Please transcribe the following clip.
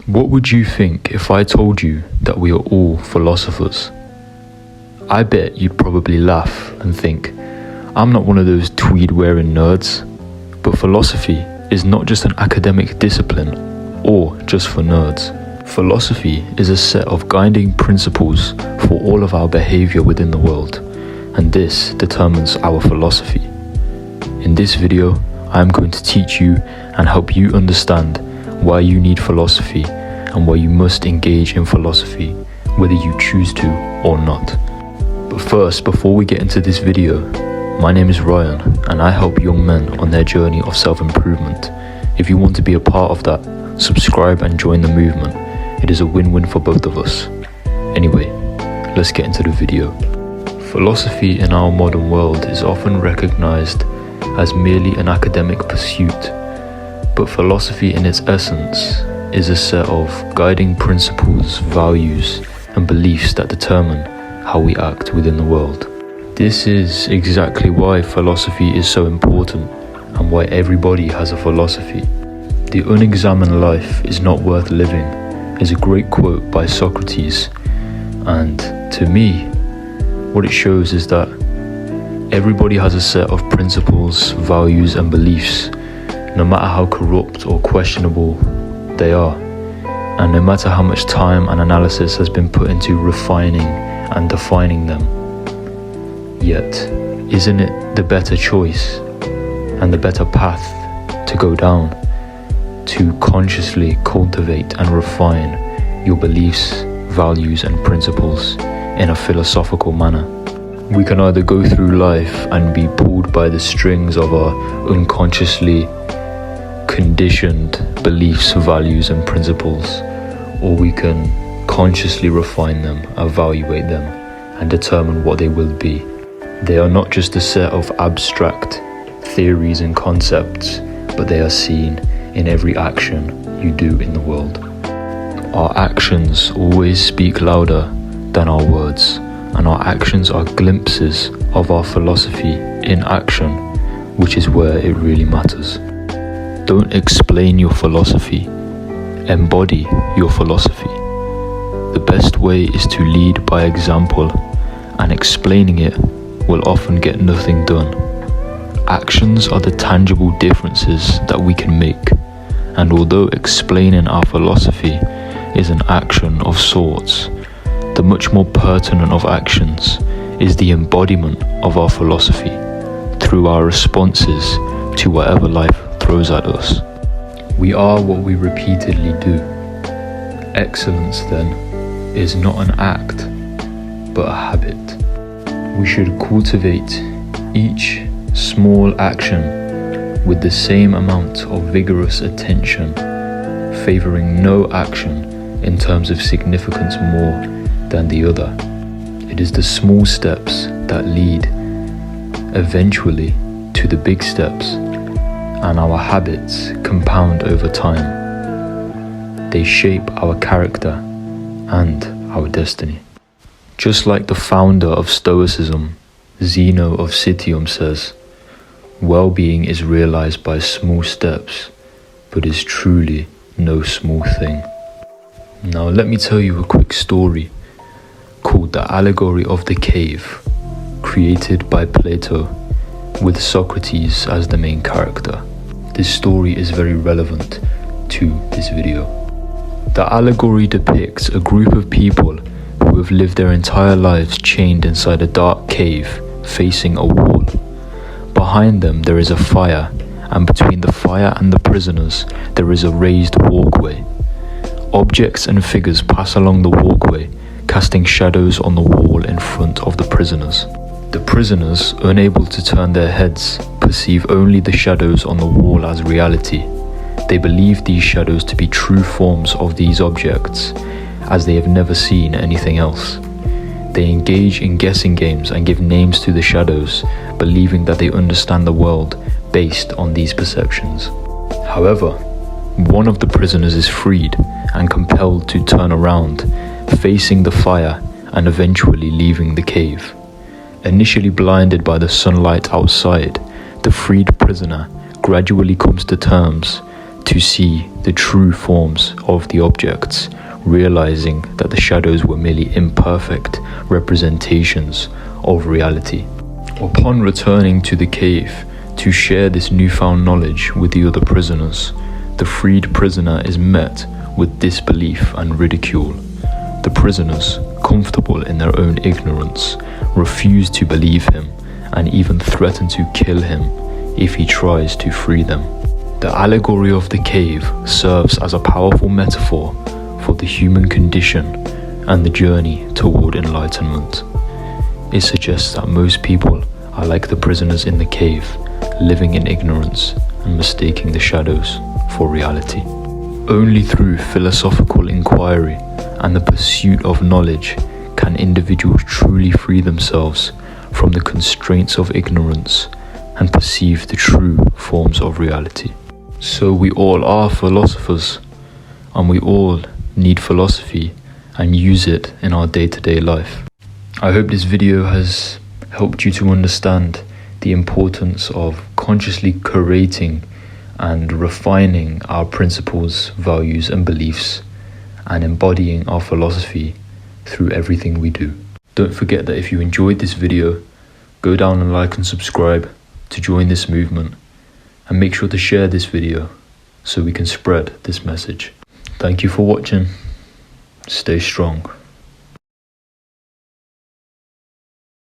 What would you think if I told you that we are all philosophers? I bet you'd probably laugh and think, I'm not one of those tweed-wearing nerds. But philosophy is not just an academic discipline or just for nerds. Philosophy is a set of guiding principles for all of our behavior within the world, and this determines our philosophy. In this video, I am going to teach you and help you understand why you need philosophy and why you must engage in philosophy, whether you choose to or not. But first, before we get into this video, my name is Ryan and I help young men on their journey of self-improvement. If you want to be a part of that, subscribe and join the movement. It is a win-win for both of us. Anyway, let's get into the video. Philosophy in our modern world is often recognized as merely an academic pursuit, but philosophy in its essence is a set of guiding principles, values, and beliefs that determine how we act within the world. This is exactly why philosophy is so important and why everybody has a philosophy. The unexamined life is not worth living is a great quote by Socrates, and to me, what it shows is that everybody has a set of principles, values, and beliefs, no matter how corrupt or questionable they are, and no matter how much time and analysis has been put into refining and defining them. Yet, isn't it the better choice and the better path to go down to consciously cultivate and refine your beliefs, values, and principles in a philosophical manner? We can either go through life and be pulled by the strings of our unconsciously conditioned beliefs, values, and principles, or we can consciously refine them, evaluate them, and determine what they will be. They are not just a set of abstract theories and concepts, but they are seen in every action you do in the world. Our actions always speak louder than our words, and our actions are glimpses of our philosophy in action, which is where it really matters. Don't explain your philosophy, embody your philosophy. The best way is to lead by example, and explaining it will often get nothing done. Actions are the tangible differences that we can make, and although explaining our philosophy is an action of sorts, the much more pertinent of actions is the embodiment of our philosophy through our responses to whatever life throws at us. We are what we repeatedly do. Excellence, then, is not an act, but a habit. We should cultivate each small action with the same amount of vigorous attention, favoring no action in terms of significance more than the other. It is the small steps that lead eventually to the big steps, and our habits compound over time. They shape our character and our destiny. Just like the founder of Stoicism, Zeno of Citium, says, well-being is realized by small steps, but is truly no small thing. Now let me tell you a quick story called the Allegory of the Cave, created by Plato with Socrates as the main character. This story is very relevant to this video. The allegory depicts a group of people who have lived their entire lives chained inside a dark cave facing a wall. Behind them there is a fire, and between the fire and the prisoners there is a raised walkway. Objects and figures pass along the walkway, casting shadows on the wall in front of the prisoners. The prisoners, unable to turn their heads, perceive only the shadows on the wall as reality. They believe these shadows to be true forms of these objects, as they have never seen anything else. They engage in guessing games and give names to the shadows, believing that they understand the world based on these perceptions. However, one of the prisoners is freed and compelled to turn around, facing the fire and eventually leaving the cave. Initially blinded by the sunlight outside, the freed prisoner gradually comes to terms to see the true forms of the objects, realizing that the shadows were merely imperfect representations of reality. Upon returning to the cave to share this newfound knowledge with the other prisoners, the freed prisoner is met with disbelief and ridicule. The prisoners, comfortable in their own ignorance, refuse to believe him and even threaten to kill him if he tries to free them. The allegory of the cave serves as a powerful metaphor for the human condition and the journey toward enlightenment. It suggests that most people are like the prisoners in the cave, living in ignorance and mistaking the shadows for reality. Only through philosophical inquiry and the pursuit of knowledge can individuals truly free themselves from the constraints of ignorance and perceive the true forms of reality. So we all are philosophers, and we all need philosophy and use it in our day-to-day life. I hope this video has helped you to understand the importance of consciously curating and refining our principles, values and beliefs, and embodying our philosophy through everything we do. Don't forget that if you enjoyed this video, go down and like and subscribe to join this movement, and make sure to share this video so we can spread this message. Thank you for watching. Stay strong.